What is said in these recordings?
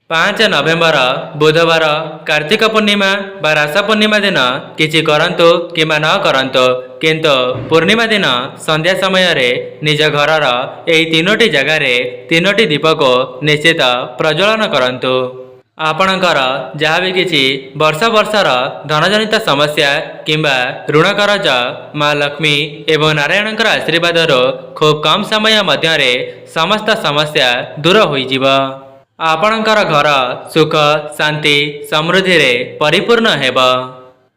5 नवेम्बर बुधवार कार्तिक पूर्णिमा बा रास पूर्णिमा दिन किछि करंतु किंबा न करंतु किंतु पूर्णिमा दिन संध्या समय रे निज घरर एही तीनोटी जगार तीनोटी दीप को निश्चित प्रज्वलन करंतु। आपणकर जहाँ भी किछि वर्ष वर्षर धनजनित समस्या किंबा ऋण करज माँ लक्ष्मी एवं नारायणकर आशीर्वाद खूब कम समय मध्य समस्त समस्या दूर होइजिब। आपणकर घर सुख शांति समृद्धि रे परिपूर्ण हेब,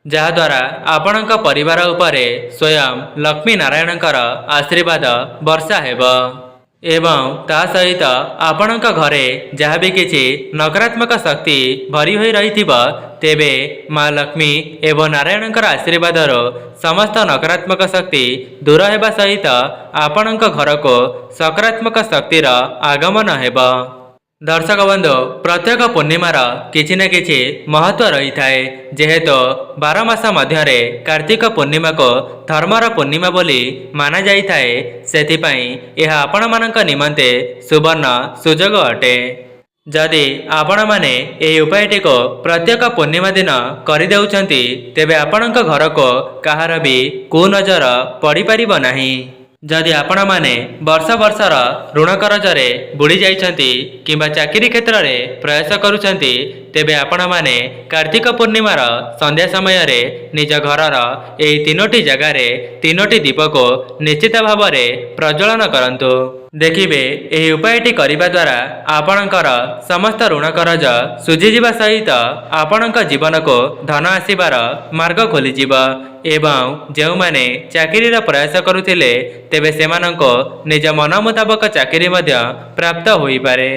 जहाद्वारा आपणक परिवार उपरे स्वयं लक्ष्मी नारायणकर आशीर्वाद वर्षा हेब एवं ता सहित आपणक घरे जहाँ भी किछि नकारात्मक शक्ति भरी होई रहिथिब तेबे माँ लक्ष्मी एवं नारायणकर आशीर्वाद समस्त नकारात्मक शक्ति दूर हेबा सहित आपणक घर को सकारात्मक शक्तिर आगमन हेब। दर्शक बंधु, प्रत्येक पूर्णिमार किछि न किछि महत्व रही थाए, जेहेतु 12 मास मध्य कार्तिक पूर्णिमा को धर्मर पूर्णिमा बोली माना जाई थाए, सेथिपाई यह आपण मानक निमंते सुवर्ण सुजोग अटे। जदि आपण माने एही उपायटी को प्रत्येक पूर्णिमा दिन करि देउछंती तेबे आपणक घर को काहार भी कुनजर पड़ी पारिब नाही। जदि आपण माने वर्ष वर्षर ऋण करजरे बुड़ी जाइछंती किंबा चाकरी क्षेत्र में प्रयास करुछंती तेबे आपण माने कार्तिक पूर्णिमार संध्या समय रे निज घरर एही तीनोटी जगार तीनोटी दीप को निश्चित भाव में प्रज्वलन करंतु। देखिबे एही उपायटी करिबा द्वारा आपणकर समस्त ऋण करज सुझीजिबा सहित आपणक जीवन को धन आसीबार मार्ग खोलीजिब एवं जो माने चाकरीर प्रयास करुथिले तेबे सेमानंको निज मन मुताबक चाकरी मध्य प्राप्त होई पारे।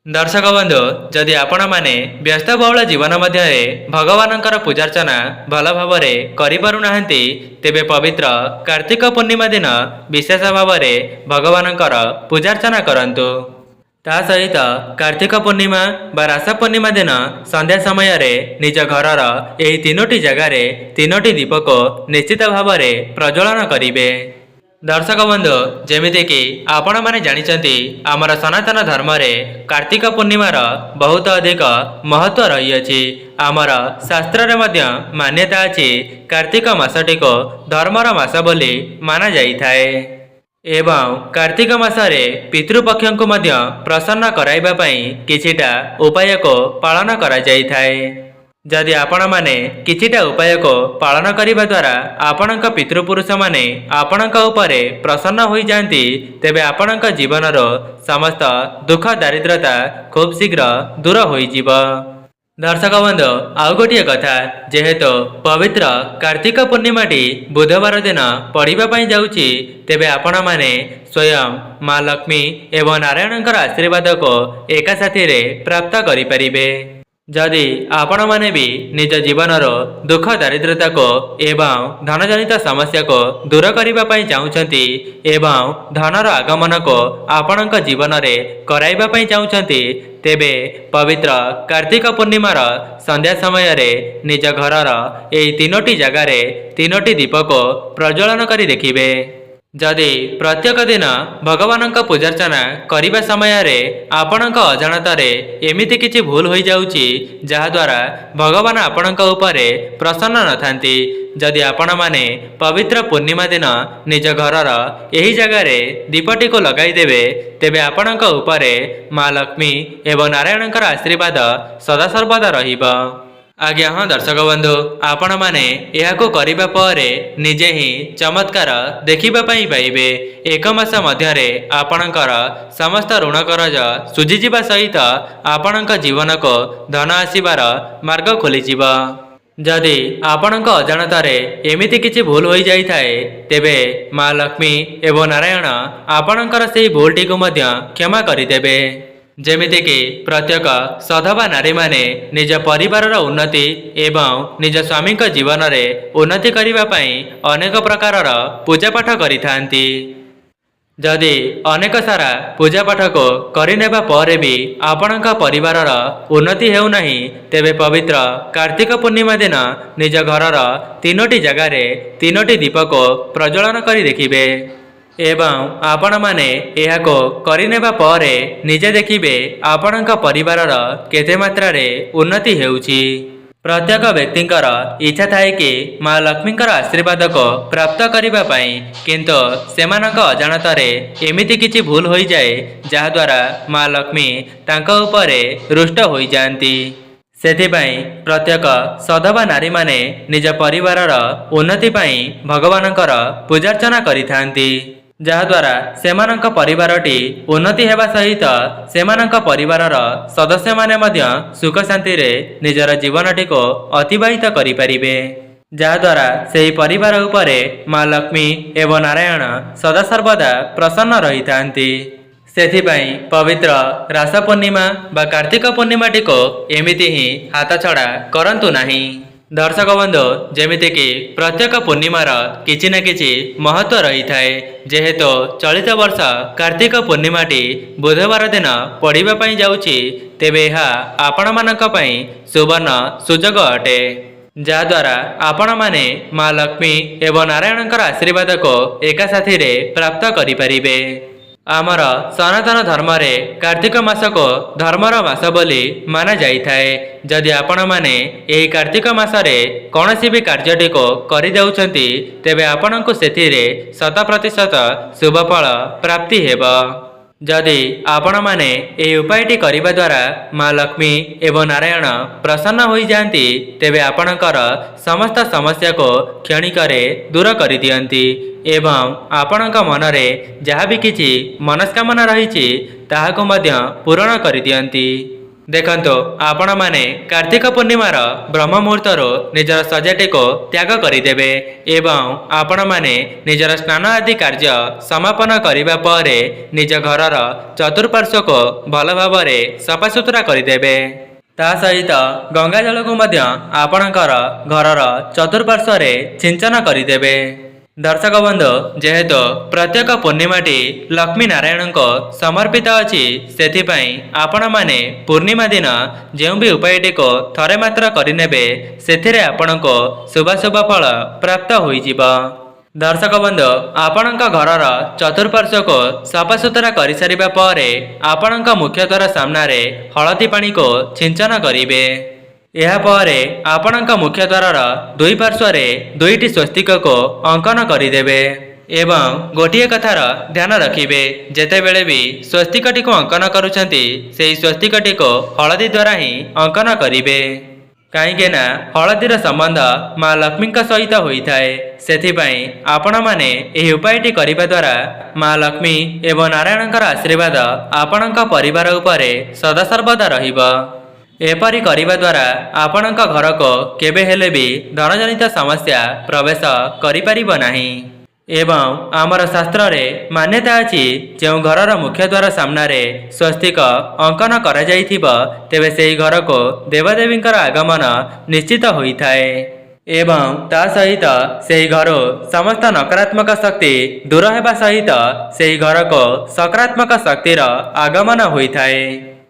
दर्शक बंधु, जदि आपण माने व्यस्तबहुल जीवन मध्य भगवानंकर पूजार्चना भल भाव करि पारु नाहंती तेबे पवित्र कार्तिक पूर्णिमा दिन विशेष भाव भगवानंकर पूजार्चना करंतु। ता सहित कार्तिक पूर्णिमा बा रास पूर्णिमा दिन संध्या समय निज घरर एही तीनोटी जगार तीनोटी दीप को निश्चित भाव प्रज्वलन करिवे। दर्शक बंधु, जेमिति कि आपण माने जानिचंती आमर सनातन धर्म रे कार्तिक पूर्णिमार बहुत अधिक महत्व रही अछि। आमर शास्त्र रे मध्य मान्यता अछि कार्तिक मासटी को धर्मर मास बोली माना जाई थाए एवं कार्तिक मासरे पितृपक्ष को मध्य प्रसन्न कराइबा पई किछिटा उपाय को पालन करा जाई थाए। जदि आपण माने किछिटा उपाय को पालन करिबा द्वारा आपणक पितृपुरुष माने आपणक उपरे प्रसन्न होई जांती तेबे आपणक जीवनर समस्त दुख दारिद्रता खूब शीघ्र दूर होई जिव। दर्शक बंधु, आउ गोटे कथा, जेहेतु पवित्र कार्तिक पूर्णिमाटी बुधवार दिन पड़िबा पई जाउची तेबे आपण माने स्वयं माँ लक्ष्मी एवं नारायणकर आशीर्वाद को एका साथी रे प्राप्त करि परिबे। जदि आपण माने भी निज जीवनर दुख दारिद्रता को एवं धनजनित समस्या को दूर करिबा पई चाहुछंती एवं धनर आगमन को आपणक जीवन रे कराइबा पई चाहुछंती तेबे पवित्र कार्तिक पूर्णिमार संध्या समय रे निज घरर एही तीनोटी जगार तीनोटी दीप को प्रज्वलन करी देखिबे। जदि प्रत्येक दिन भगवानक पूजार्चना करिबा समय रे आपणक अजाणतारे एमिति किछि भूल होई जाउची जहा द्वारा भगवान आपणक उपरे प्रसन्न नथांती, जदि आपण माने पवित्र पूर्णिमा दिन निज घरर एही जगार दीपटी को लगाई देबे तेबे आपणक उपरे माँ लक्ष्मी एवं नारायणकर आशीर्वाद सदा सर्वदा रहिब। आज्ञा हाँ दर्शक बंधु, आपण माने यहाको करिबा परे निजे ही चमत्कार देखिबा पई पाइबे। एक मास मध्यरे आपणकर समस्त ऋण करज सुझीजिबा सहित आपणक जीवन को धन आसीबार मार्ग खोलीजिब। जदि आपणक अजाणतारे एमिति किछि भूल होई जाई थाए तेबे माँ लक्ष्मी एवं नारायण आपणकर सेही भूलटी को मध्य क्षमा करिदेबे। जेमिति कि प्रत्येक सधवा नारी माने निज परिवारर उन्नति एवं निज स्वामी जीवन रे उन्नति करिबा पई अनेक प्रकारर पूजापाठ करिथांती। जदि अनेक सारा पूजापाठ को करिनेबा परे भी आपणक परिवारर उन्नति हेउ नाही तेबे पवित्र कार्तिक पूर्णिमा दिन निज घरर तीनोटी जगार तीनोटी दीप को प्रज्वलन करी देखिबे। एवं आपण माने एहाको करिनेबा परे निजे देखिबे आपणक परिवारर केते मात्रारे उन्नति हेउची। प्रत्येक व्यक्तिंकर इच्छा थाए कि माँ लक्ष्मींकर आशीर्वाद को प्राप्त करिबा पई, किंतु सेमानक अजाणतारे एमिति किछि भूल होई जाए जहा द्वारा माँ लक्ष्मी तांक उपरे रुष्ट होई जांती। सेथिपाई प्रत्येक सधवा नारी माने निज परिवारर उन्नति पई भगवानकर पूजार्चना करिथांती, जहाद्वारा सेमानक परिवारटी उन्नति हेबा सहित सेमानक परिवारर सदस्य माने मध्य सुख शांति रे निजर जीवनटी को अतिबाहित करि परिबे, जहाद्वारा सेही परिवार उपरे माँ लक्ष्मी एवं नारायण सदा सर्वदा प्रसन्न रहिथांती। सेथिपाई पवित्र रास पूर्णिमा बा कार्तिक पूर्णिमाटी को एमिति ही हाथ छड़ा करंतु नाही। दर्शक बंधु, जेमिति कि प्रत्येक पूर्णिमार किछि न किछि महत्व रही थाए, जेहेतु चलित वर्ष कार्तिक पूर्णिमाटी बुधवार दिन पड़िबा पई जाउछि, तेबे एहा आपण मानक पई सुवर्ण सुजोग अटे, जहाद्वारा आपण माने माँ लक्ष्मी एवं नारायणकर आशीर्वाद को एका साथी रे प्राप्त करि परिबे। आमर सनातन धर्म रे कार्तिक मास को धर्मर मास बोली माना जाई थाए। जदि आपण माने एही कार्तिक मास रे कोनोसी भी कार्यटी को करि जाउछंती, तेबे आपणको सेथिरे 100% शुभ फल प्राप्ति हेबो। जदि आपण माने एही उपायटी करिबा द्वारा माँ लक्ष्मी एवं नारायण प्रसन्न होई जांती, तेबे आपणकर समस्त समस्या को क्षणिकरे दूर करि दियंती एवं आपणक मनरे जहा भी किछि मनस्कामना रहिछि ताहाको मध्य पूरण करि दियंती। देखंतो आपण माने कार्तिक पूर्णिमार ब्रह्म मुहूर्तरो निजर सजाटी को त्याग करिदेबे एवं आपण माने निजर स्नान आदि कार्य समापन करिबा परे निज घरर चतुर्पार्श्व को भल भावरे सफासुतरा करिदेबे। ता सहित गंगा जल को मध्य आपणकर घरर चतुर्पार्श्व रे सिंचन करिदेबे। दर्शक बंधु, जेहेतु प्रत्येक पूर्णिमाटी लक्ष्मी नारायण को समर्पित अछि, सेथिपाई आपण माने पूर्णिमा दिन जो भी उपायटी को थरे मात्र करिनेबे सेथिरे आपणको शुभ शुभ फल प्राप्त होई जिवो। दर्शक बंधु, आपणक घरर चतुर्पार्श्व को सफासुतरा करि सारिबा परे आपणक मुख्य द्वार सामने हळदी पानी को सिंचन करिबे। यह परे आपणक मुख्य द्वारर दुई पार्श्वरे दुईटी स्वस्तिक को अंकन करिदेबे एवं गोटिए कथार ध्यान रखिबे, जेतेबेले भी स्वस्तिकटी को अंकन करुछंती सेही स्वस्तिकटी को हळदी द्वारा ही अंकन करिबे, काहेकि ना हळदीर संबंध माँ लक्ष्मी सहित होइथाए। सेथिपाई आपण माने एही उपायटी करिबा द्वारा माँ लक्ष्मी एवं नारायणकर आशीर्वाद आपणक परिवार उपरे सदा सर्वदा रहिबो। एपरी करिबा द्वारा आपणक घर को केबे हेले भी धनजनित समस्या प्रवेश करि परिबो नाही एवं आमर शास्त्र रे मान्यता अछि, जो घरर मुख्य द्वार सामने स्वस्तिक अंकन करा जाइथिबो तेबे सेही घर को देवदेवींकर आगमन निश्चित होइथाए एवं ता सहित सेही घर समस्त नकारात्मक शक्ति दूर हेबा सहित सेही घर को सकारात्मक शक्तिर आगमन होइथाए।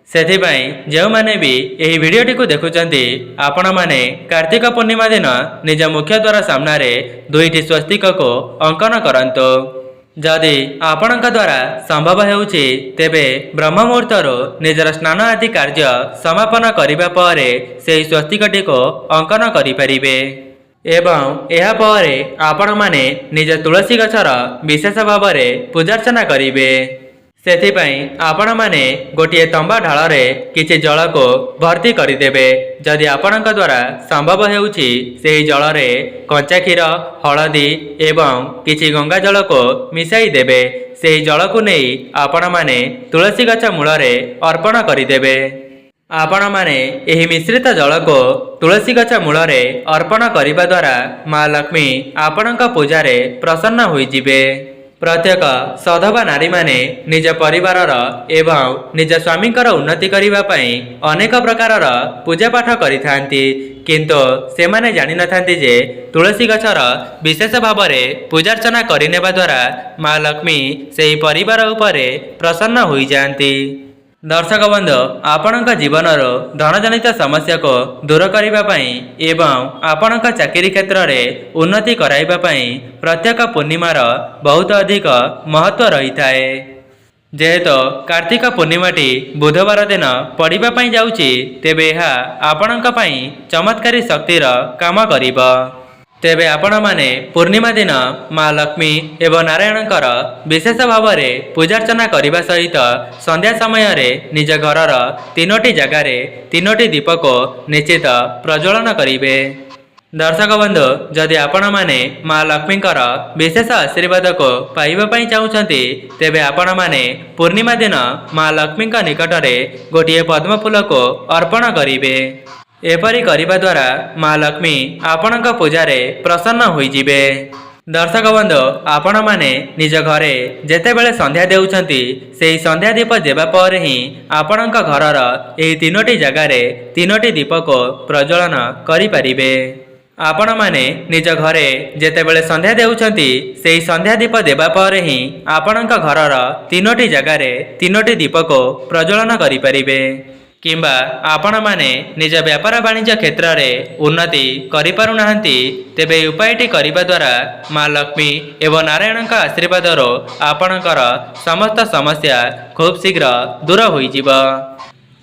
सेथिपाई जो माने भी यही वीडियोटी को देखुचंती आपण माने कार्तिक पूर्णिमा दिन निज मुख्य द्वार सामने दुईटी स्वस्तिक को अंकन करंतो। जदि आपणक द्वारा संभव हेउछि तेबे ब्रह्म मुहूर्तरो निजर स्नान आदि कार्य समापन करिबा परे सेही स्वस्तिकटी को अंकन करि परिबे एवं एहा परे आपण माने निज तुलसी गछर विशेष भावरे पूजार्चना करिबे। सेथिपाई आपण माने गोटिए तंबा ढाଳରେ किछि जल को भर्ती करिदेबे। जदि आपणक द्वारा संभव हेउछि सेही जलरे कंचा क्षीर, हळदी एवं किछि गंगा जल को मिसाई देबे। सेही जल को नहीं आपण माने तुलसी गछ मूलरे अर्पण करिदेबे। आपण माने एही मिश्रित जल को तुलसी गछ मूलरे अर्पण करिबा द्वारा माँ लक्ष्मी आपणक पूजारे प्रसन्न होई जिबे। प्रत्येक सधवा नारी माने निज परिवारर एवं निज स्वामींकर उन्नति करिबा पई अनेक प्रकारर पूजा पाठ करिथांती, किंतु सेमाने जानि नथांती जे तुलसी गछर विशेष भावरे पूजार्चना करिनेबा द्वारा माँ लक्ष्मी सेही परिवार उपरे प्रसन्न होई जांती। दर्शक बंधु आपणक जीवनर धनजनित समस्या को दूर करने एवं आपणक चाकरी क्षेत्र में उन्नति कराइबा पई प्रत्येक पूर्णिमार बहुत अधिक महत्व रही थाए। जेहेतु कार्तिक पूर्णिमाटी बुधवार दिन पड़ापी जाऊँगी तेबे यह आपणक पई चमत्कारी शक्तिर काम करिब। तेबे आपण माने पूर्णिमा दिन माँ लक्ष्मी एवं नारायणकर विशेष भाव में पूजार्चना करने सहित संध्या समय रे निज घरर तीनोटी जगार तीनोटी दीप को निश्चित प्रज्वलन करिवे। दर्शक बंधु जदि आपण माने माँ लक्ष्मीकर विशेष आशीर्वाद को पाइबा चाहूँगी तेबे आपण माने पूर्णिमा दिन माँ लक्ष्मी निकट में गोटे पद्म फूल को अर्पण करिवे। एपरी करिबा द्वारा माँ लक्ष्मी आपणक पूजारे प्रसन्न होइजिबे। दर्शक बंधु आपण माने निज घरे जेतेबेले संध्या देउछंती सेही संध्या दीप देबा पर ही आपणक घरर एही तीनोटी जगारे तीनोटी दीप को प्रज्वलन करि परिबे। आपण माने निज घरे जेतेबेले संध्या देउछंती सेही संध्या दीप देबा पर ही आपणक घरर तीनोटी जगारे तीनोटी दीप को प्रज्वलन करि परिबे। किंबा आपण माने निज व्यापार वाणिज्य क्षेत्र में उन्नति करि पारु नाहंती तेबे उपायटी करिबा द्वारा माँ लक्ष्मी एवं नारायण का आशीर्वाद आपणकर समस्त समस्या खूब शीघ्र दूर होइजिब।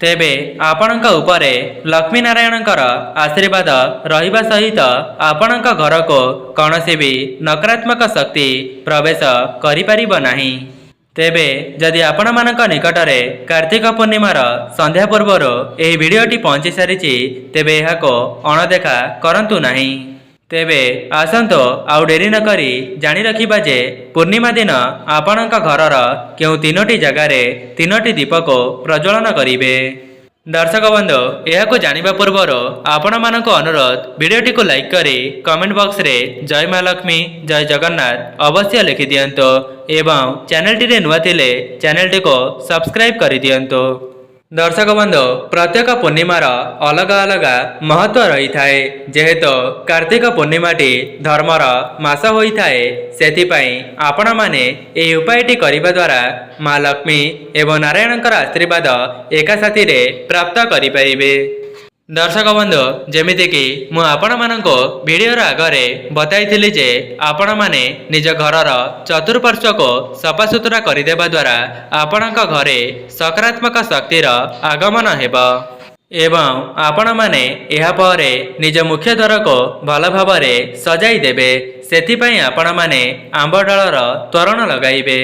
तेबे आपणक उपरे लक्ष्मी नारायणकर आशीर्वाद रहिबा सहित आपणक घर को कौनसी भी नकारात्मक शक्ति प्रवेश करि पारिब नाही। तेबे जदि आपण मानक निकट में कार्तिक पूर्णिमार संध्या पूर्वर यह वीडियोटी पहुंची सारी तेबे यह को अणदेखा करंतु नाही। तेबे आसंतो आउ डेरी न करी जानी रखिबा जे पूर्णिमा दिन आपणक घरर केउ तीनोटी जगार तीनोटी दीप को प्रज्वलन करिवे। दर्शक बंधु यह को जानिबा पूर्वर आपण मानक अनुरोध वीडियोटी को लाइक करी कमेंट बॉक्स रे जय माँ लक्ष्मी जय जगन्नाथ अवश्य लिखि दियंतो एवं चैनल टी नुआ थिले चैनल टी को सब्सक्राइब करि दियंतो। दर्शक बंधु प्रत्येक पूर्णिमार अलग अलग महत्व रही थाए। जेहेतु कार्तिक पूर्णिमाटी धर्मर मास होई थाए सेथिपाई आपण माने एही उपायटी करिबा द्वारा माँ लक्ष्मी एवं नारायणकर आशीर्वाद एका साथी रे प्राप्त करि परिबे। दर्शक बंधु जेमिति कि मु आपण मानको वीडियोर आगरे बताइथिली जे आपण माने निज घरर चतुर्पार्श्व को सफासुतरा करिदेबा द्वारा आपणक घरे सकारात्मक शक्तिर आगमन हेब एवं आपण माने एहा परे निज मुख्य द्वार को भल भावरे सजाई देबे। सेथिपाई आपण माने आंब डालर तोरण लगाइबे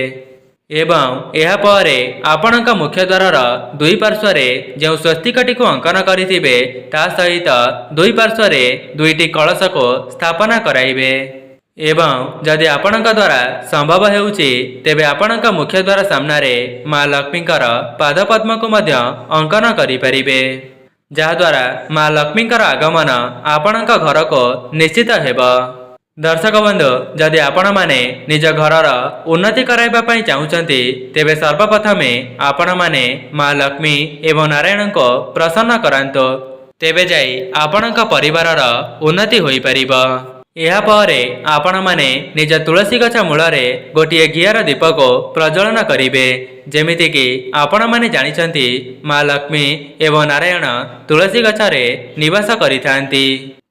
एवं यह परे आपणक मुख्य द्वारर दुई पार्श्वरे जो स्वस्तिकटी को अंकन करिथिबे ता सहित दुई पार्श्वरे दुईटी कलश को स्थापना कराइबे एवं जदि आपणक द्वारा संभव हेउची तेबे आपणक मुख्य द्वार सामनारे माँ लक्ष्मीकर पादपद्म को मध्य अंकन करि परिबे जहा द्वारा माँ लक्ष्मीकर आगमन आपणक घर को निश्चित हेब। दर्शक बंधु जदि आपण माने निज घरर उन्नति कराइबा पई चाहूचंती तेबे सर्वप्रथमे आपण माने माँ लक्ष्मी एवं नारायण को प्रसन्न करांतो तेबे जाई आपणक परिवारर उन्नति होई परिबो। एहा परे आपण माने निज तुलसी गछ मूलरे गोटिए घियार दीप को प्रज्वलन करिवे। जेमिति कि आपण माने जानिचंती माँ लक्ष्मी एवं नारायण तुलसी गछरे निवास करिथांती।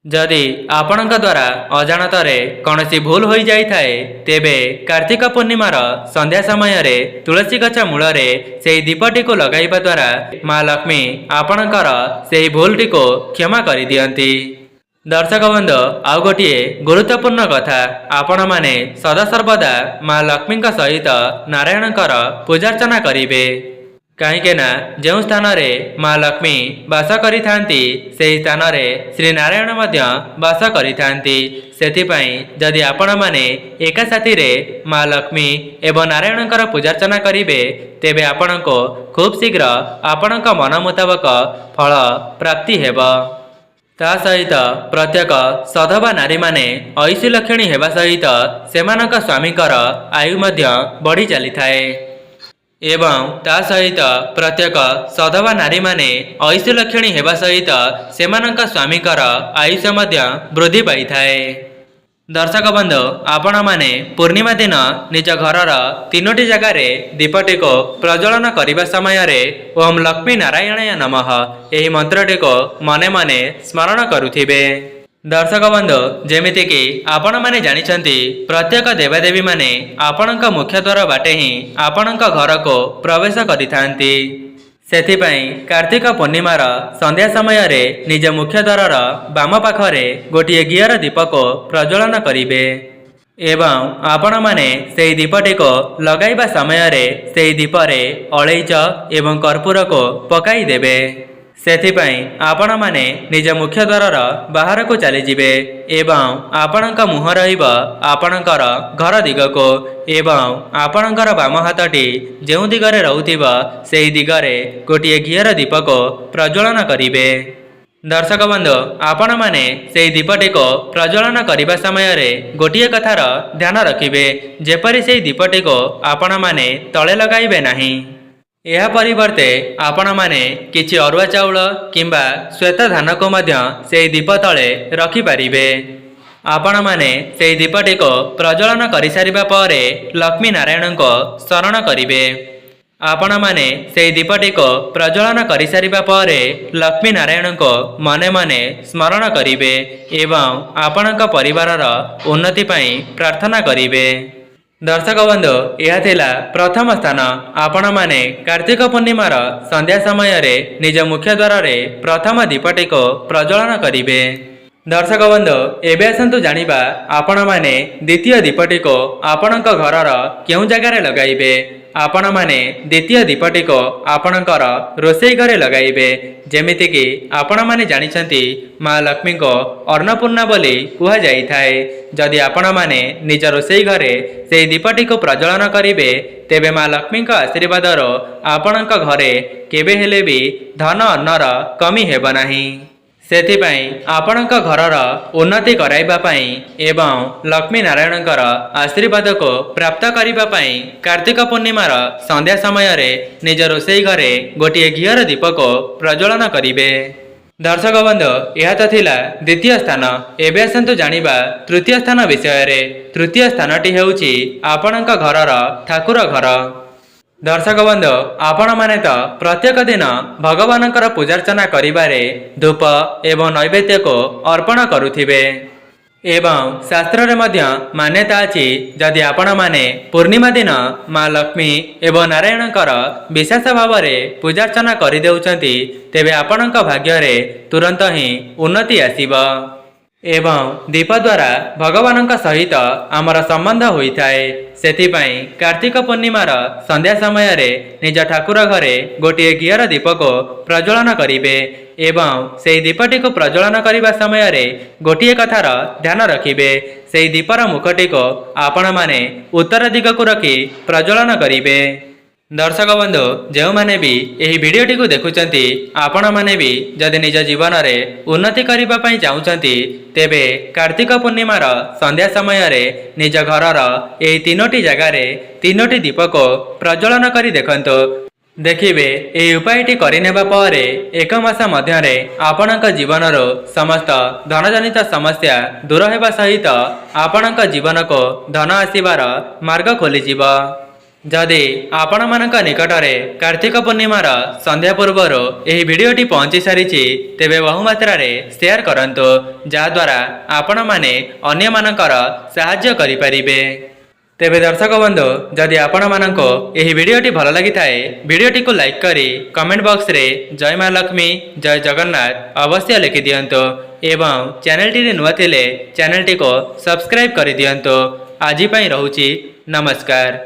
जदि आपणक द्वारा अजाणतरे कौनसी भूल हो जाई थाए तेबे कार्तिक पूर्णिमार संध्या समय रे तुलसी गछ मूलरे सेही दीपटी को लगाइबा द्वारा माँ लक्ष्मी आपणकर सेही भूलटी को क्षमा करि दियंती। दर्शक बंधु आउ गोटे गुरुत्वपूर्ण कथा आपण माने सदासर्वदा माँ लक्ष्मी सहित नारायणकर पूजार्चना करिवे। कहीं जो स्थान रे माँ लक्ष्मी बास करि थांती सेही स्थान रे श्री नारायण मध्य बास करि थांती। सेथिपाई जदि आपण माने एका साथी रे माँ लक्ष्मी एवं नारायणकर पूजार्चना करिवे तेबे आपणको खूब शीघ्र आपणक मन मुताबक फल प्राप्ति हेब। ता सहित प्रत्येक सधवा नारी माने ऐश्वर्यलक्षणी हेबा सहित सेमानक स्वामीकर आयु मध्य बढ़ी चली थाए एवं ता सहित प्रत्येक सधवा नारी माने ऐश्वर्यलक्षणी हेबा सहित सेमानक स्वामीकर आयुष्य मध्य वृद्धि पाई थाए। दर्शक बंधु आपण मैंने पूर्णिमा दिन निज घरर 3टी जगार दीपटी को प्रज्वलन करने समय ओम लक्ष्मी नारायणाय नमः यही मंत्रटी को मने मने स्मरण करुथिबे। दर्शक बंधु जेमिति कि आपण माने जानिछंती प्रत्येक देवादेवी माने आपणक मुख्य द्वार बाटे ही आपणक घर को प्रवेश करिथांती। सेथिपाई कार्तिक पूर्णिमार संध्या समय रे निज मुख्य द्वारर बाम पाखरे गोटिए घियर दीप को प्रज्वलन करिवे एवं आपण माने सेही दीपटी को लगाइबा समय रे सेही दीपरे अलैच एवं कर्पूर को पकाई देबे। सेथिपाई आपण माने निज मुख्य द्वारर बाहर को चली जिवे एवं आपणक मुह रहिब आपणकर घर दिग को एवं आपणकर बाम हाथटी जेउ दिगरे रहुथिबा सेही दिगरे गोटिए घियर दीप को प्रज्वलन करिवे। दर्शक बंधु आपण माने सेही दीपटी को प्रज्वलन करने समय रे गोटिए कथार ध्यान रखिबे जेपरि सेही दीपटी को आपण माने तले लगाइबे नाही। यह परिवर्ते आपण माने किछि अरुआ चाउल किंबा श्वेत धान को मध्य सेही दीप तले रखि पारिबे। आपण माने सेही दीपटी को प्रज्वलन करि सारिबा परे लक्ष्मी नारायण को शरण करिवे। आपण माने सेही दीपटी को प्रज्वलन करि सारिबा परे लक्ष्मी नारायण को मने मने स्मरण करिवे एवं आपणक परिवारर उन्नति पई प्रार्थना करिवे। दर्शक बंधु यह थिला प्रथम स्थान आपण माने कार्तिक पूर्णिमार संध्या समय रे निज मुख्य द्वार रे प्रथम दीपटी को प्रज्वलन करिवे। दर्शक बंधु एबे आसंतु जानिबा आपण माने द्वितीय दीपटी को आपणक घरर केउ जगार लगाइबे। आपण माने द्वितीय दीपटी को आपणकर रोषेई घरे लगाइबे जेमिति कि आपण माने जानिछंती माँ लक्ष्मी को अन्नपूर्णा बोली कुहा जाई थाए। जदि आपण माने निज रोषेई घरे सेही दीपटी को प्रज्वलन करिवे तेबे माँ लक्ष्मी का आशीर्वादर आपणक घरे केबे हेले भी धन अन्नर कमी हेब नाही। सेथिपाई आपणक घरर उन्नति कराइबा पई एवं लक्ष्मी नारायणकर आशीर्वाद को प्राप्त करिबा पई कार्तिक पूर्णिमार संध्या समय रे निज रोषेई घरे गोटिए घियर दीप को प्रज्वलन करिवे। दर्शक बंधु यह तो थिला द्वितीय स्थान। एबे आसंतु जानिबा तृतीय स्थान विषय रे। तृतीय स्थानटी हेउची आपणक घरर ठाकुर घर। दर्शक बंधु आपण माने तो प्रत्येक दिन भगवानकर पूजार्चना करिबारे धूप एवं नैवेद्य को अर्पण करुथिबे एवं शास्त्र रे मध्य मान्यता अछि जदि आपण माने पूर्णिमा दिन माँ लक्ष्मी एवं नारायणकर विशेष भाव रे पूजार्चना करि देउचंती तेबे आपणक भाग्य रे तुरंत ही उन्नति आसीबा एवं दीप द्वारा भगवानक सहित आमर संबंध होइथाए। सेथिपाई कार्तिक पूर्णिमार संध्या समय रे निज ठाकुर घरे गोटिए घियर दीप को प्रज्वलन करिवे एवं सेही दीपटी को प्रज्वलन करने समय रे गोटिए कथार ध्यान रखिबे। सेही दीपर मुखटी को आपण माने उत्तर दिग को रखी प्रज्वलन करिवे। दर्शक बंधु जो माने भी यही वीडियोटी को देखुचंती आपण माने भी जदि निज जीवन रे उन्नति करिबा पई चाहुचंती तेबे कार्तिक पूर्णिमार संध्या समय रे निज घरर एही 3टी जगार 3टी दीप को प्रज्वलन करी देखंतो। देखिबे एही उपायटी करिनेबा परे 1 मास मध्यरे आपणक जीवनर समस्त धनजनित समस्या दूर हेबा सहित आपणक जीवन को धन आसीबार मार्ग खोली जिवो। जदि आपण मानक निकटरे कार्तिक पूर्णिमार संध्या पूर्वर एही वीडियोटी पहुंची सारिछि तेबे बहु मात्रा रे शेयर करंतो जहाद्वारा आपण माने अन्य मानकर सहाय्य करि परिबे। तेबे दर्शक बंधु जदि आपण मानक एही वीडियोटी भल लागि थाए वीडियोटी को लाइक करी कमेंट बॉक्स रे जय माँ लक्ष्मी जय जगन्नाथ अवश्य लिखि दियंतो एवं चैनलटी रे नुआ थिले चैनलटी को सब्सक्राइब करि दियंतो। आजि पई रहूची नमस्कार।